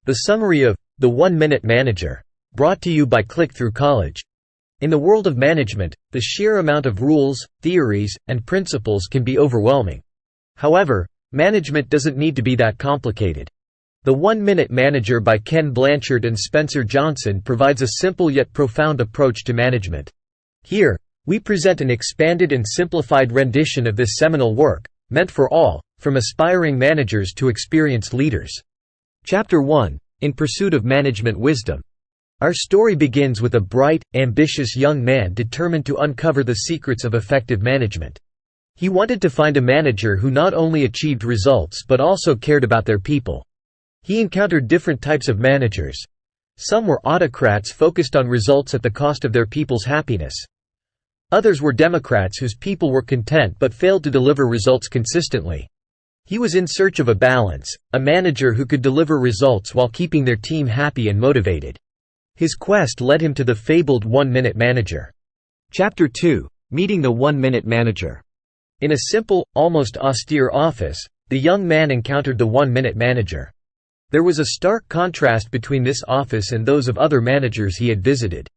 The summary of The 1-Minute Manager, brought to you by Click-Through College. In the world of management, the sheer amount of rules, theories, and principles can be overwhelming. However, management doesn't need to be that complicated. The 1-Minute Manager by Ken Blanchard and Spencer Johnson provides a simple yet profound approach to management. Here, we present an expanded and simplified rendition of this seminal work, meant for all, from aspiring managers to experienced leaders. Chapter 1: In Pursuit of Management Wisdom. Our story begins with a bright, ambitious young man determined to uncover the secrets of effective management. He wanted to find a manager who not only achieved results but also cared about their people. He encountered different types of managers. Some were autocrats focused on results at the cost of their people's happiness. Others were democrats whose people were content but failed to deliver results consistently. He was in search of a balance, a manager who could deliver results while keeping their team happy and motivated. His quest led him to the fabled 1-Minute Manager. Chapter 2: Meeting the 1-Minute Manager. In a simple, almost austere office, the young man encountered the 1-Minute Manager. There was a stark contrast between this office and those of other managers he had visited.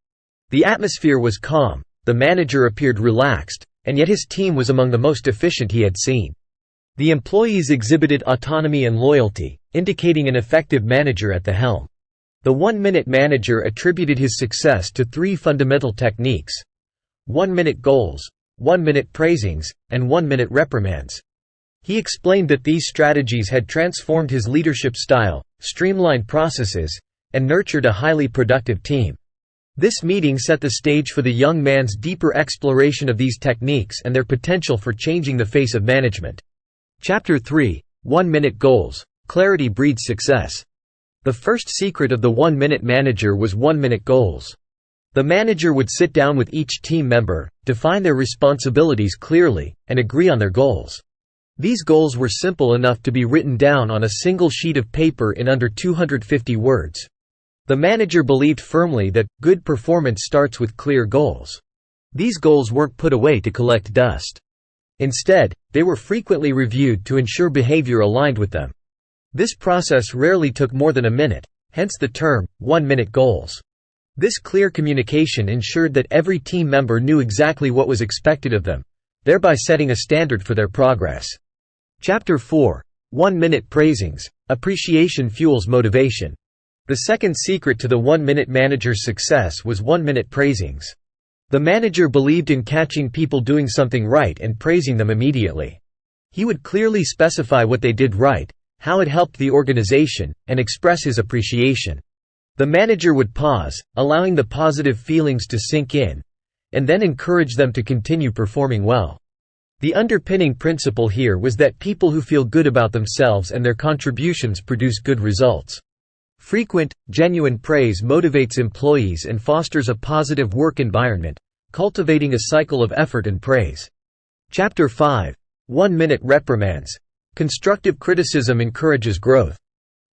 The atmosphere was calm, the manager appeared relaxed, and yet his team was among the most efficient he had seen. The employees exhibited autonomy and loyalty, indicating an effective manager at the helm. The 1-Minute Manager attributed his success to three fundamental techniques: 1-minute goals, 1-minute praisings, and 1-minute reprimands. He explained that these strategies had transformed his leadership style, streamlined processes, and nurtured a highly productive team. This meeting set the stage for the young man's deeper exploration of these techniques and their potential for changing the face of management. Chapter 3: 1-Minute Goals. Clarity breeds success. The first secret of the 1-Minute Manager was 1-minute goals. The manager would sit down with each team member, define their responsibilities clearly, and agree on their goals. These goals were simple enough to be written down on a single sheet of paper in under 250 words. The manager believed firmly that good performance starts with clear goals. These goals weren't put away to collect dust. Instead, they were frequently reviewed to ensure behavior aligned with them. This process rarely took more than a minute, hence the term, 1-minute goals. This clear communication ensured that every team member knew exactly what was expected of them, thereby setting a standard for their progress. Chapter 4: 1-Minute Praisings. Appreciation fuels motivation. The second secret to the 1-Minute Manager's success was 1-minute praisings. The manager believed in catching people doing something right and praising them immediately. He would clearly specify what they did right, how it helped the organization, and express his appreciation. The manager would pause, allowing the positive feelings to sink in, and then encourage them to continue performing well. The underpinning principle here was that people who feel good about themselves and their contributions produce good results. Frequent, genuine praise motivates employees and fosters a positive work environment, cultivating a cycle of effort and praise. Chapter 5: 1-Minute Reprimands. Constructive criticism encourages growth.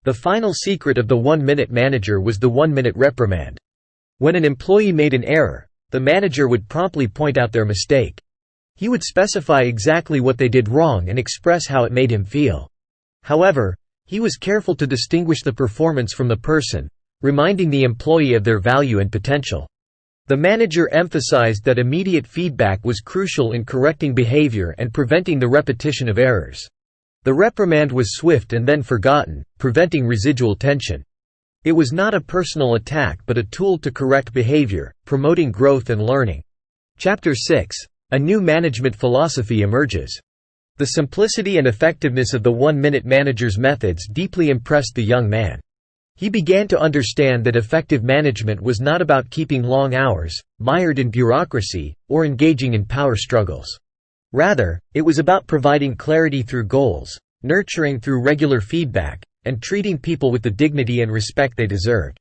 The final secret of the 1-Minute Manager was the 1-minute reprimand. When an employee made an error, the manager would promptly point out their mistake. He would specify exactly what they did wrong and express how it made him feel. However, he was careful to distinguish the performance from the person, reminding the employee of their value and potential. The manager emphasized that immediate feedback was crucial in correcting behavior and preventing the repetition of errors. The reprimand was swift and then forgotten, preventing residual tension. It was not a personal attack but a tool to correct behavior, promoting growth and learning. Chapter 6: A new management philosophy emerges. The simplicity and effectiveness of the 1-Minute Manager's methods deeply impressed the young man. He began to understand that effective management was not about keeping long hours, mired in bureaucracy, or engaging in power struggles. Rather, it was about providing clarity through goals, nurturing through regular feedback, and treating people with the dignity and respect they deserved.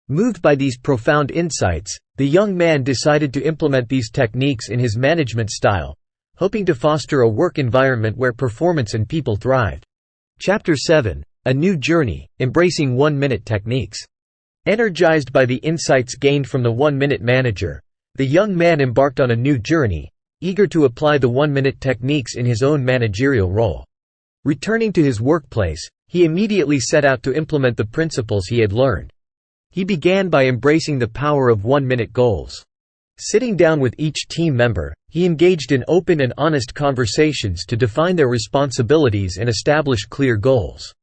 Moved by these profound insights, the young man decided to implement these techniques in his management style, hoping to foster a work environment where performance and people thrived. Chapter 7: A New Journey, Embracing 1-Minute Techniques. Energized by the insights gained from the 1-Minute Manager, the young man embarked on a new journey, eager to apply the 1-minute techniques in his own managerial role. Returning to his workplace, he immediately set out to implement the principles he had learned. He began by embracing the power of 1-minute goals. Sitting down with each team member, he engaged in open and honest conversations to define their responsibilities and establish clear goals.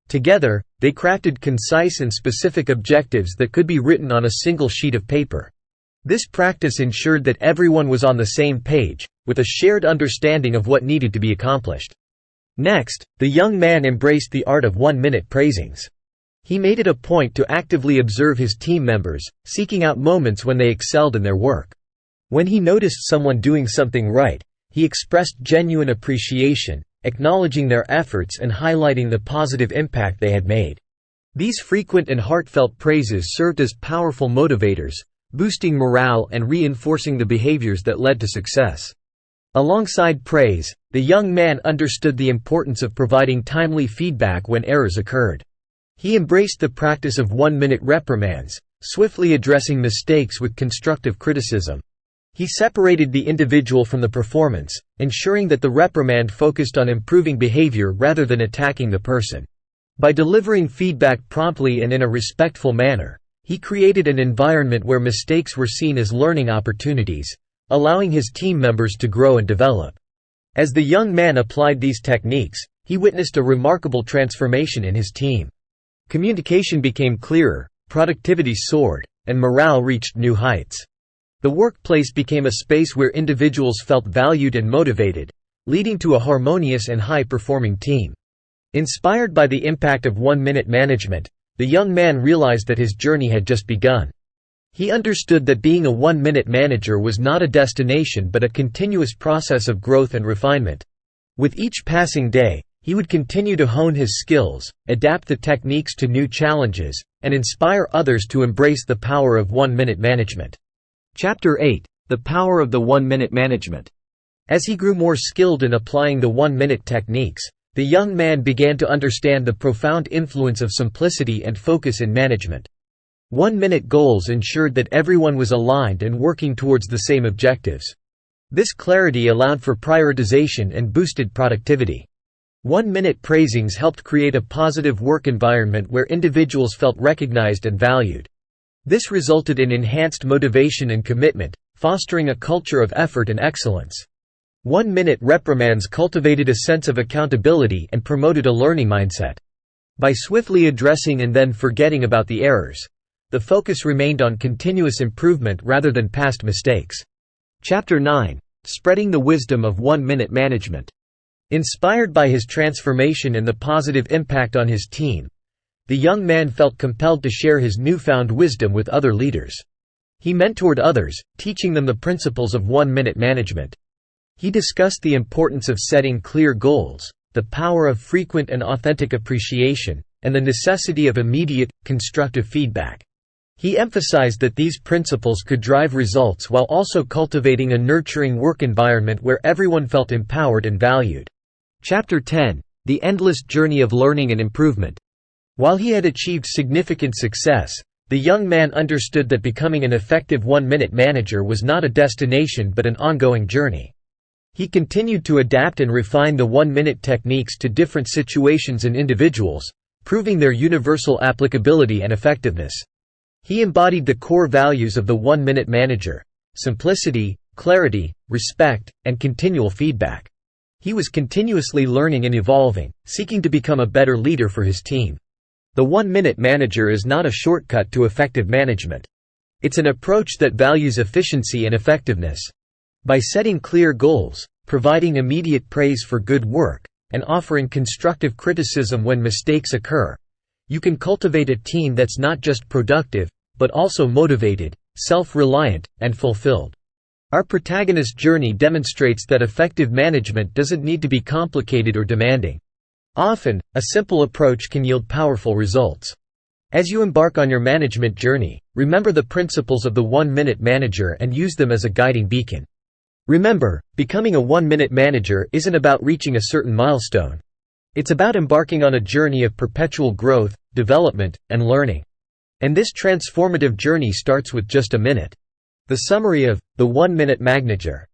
Together, they crafted concise and specific objectives that could be written on a single sheet of paper. This practice ensured that everyone was on the same page, with a shared understanding of what needed to be accomplished. Next, the young man embraced the art of 1-minute praisings. He made it a point to actively observe his team members, seeking out moments when they excelled in their work. When he noticed someone doing something right, he expressed genuine appreciation, acknowledging their efforts and highlighting the positive impact they had made. These frequent and heartfelt praises served as powerful motivators, boosting morale and reinforcing the behaviors that led to success. Alongside praise, the young man understood the importance of providing timely feedback when errors occurred. He embraced the practice of 1-minute reprimands, swiftly addressing mistakes with constructive criticism. He separated the individual from the performance, ensuring that the reprimand focused on improving behavior rather than attacking the person. By delivering feedback promptly and in a respectful manner, he created an environment where mistakes were seen as learning opportunities, allowing his team members to grow and develop. As the young man applied these techniques, he witnessed a remarkable transformation in his team. Communication became clearer, productivity soared, and morale reached new heights. The workplace became a space where individuals felt valued and motivated, leading to a harmonious and high-performing team. Inspired by the impact of 1-minute management, the young man realized that his journey had just begun. He understood that being a 1-minute manager was not a destination but a continuous process of growth and refinement. With each passing day, he would continue to hone his skills, adapt the techniques to new challenges, and inspire others to embrace the power of 1-minute management. Chapter 8: The Power of the 1-minute management. As he grew more skilled in applying the 1-minute techniques, the young man began to understand the profound influence of simplicity and focus in management. 1-minute goals ensured that everyone was aligned and working towards the same objectives. This clarity allowed for prioritization and boosted productivity. 1-minute praisings helped create a positive work environment where individuals felt recognized and valued. This resulted in enhanced motivation and commitment, fostering a culture of effort and excellence. 1-minute reprimands cultivated a sense of accountability and promoted a learning mindset. By swiftly addressing and then forgetting about the errors, the focus remained on continuous improvement rather than past mistakes. Chapter 9: Spreading the Wisdom of 1-minute Management. Inspired by his transformation and the positive impact on his team, the young man felt compelled to share his newfound wisdom with other leaders. He mentored others, teaching them the principles of 1-minute management. He discussed the importance of setting clear goals, the power of frequent and authentic appreciation, and the necessity of immediate, constructive feedback. He emphasized that these principles could drive results while also cultivating a nurturing work environment where everyone felt empowered and valued. Chapter 10: The Endless Journey of Learning and Improvement. While he had achieved significant success, the young man understood that becoming an effective 1-minute manager was not a destination but an ongoing journey. He continued to adapt and refine the 1-minute techniques to different situations and individuals, proving their universal applicability and effectiveness. He embodied the core values of the 1-minute manager: simplicity, clarity, respect, and continual feedback. He was continuously learning and evolving, seeking to become a better leader for his team. The 1-minute manager is not a shortcut to effective management. It's an approach that values efficiency and effectiveness. By setting clear goals, providing immediate praise for good work, and offering constructive criticism when mistakes occur, you can cultivate a team that's not just productive, but also motivated, self-reliant, and fulfilled. Our protagonist's journey demonstrates that effective management doesn't need to be complicated or demanding. Often, a simple approach can yield powerful results. As you embark on your management journey, remember the principles of the 1-minute manager and use them as a guiding beacon. Remember, becoming a 1-minute manager isn't about reaching a certain milestone. It's about embarking on a journey of perpetual growth, development, and learning. And this transformative journey starts with just a minute. The summary of the 1-minute manager.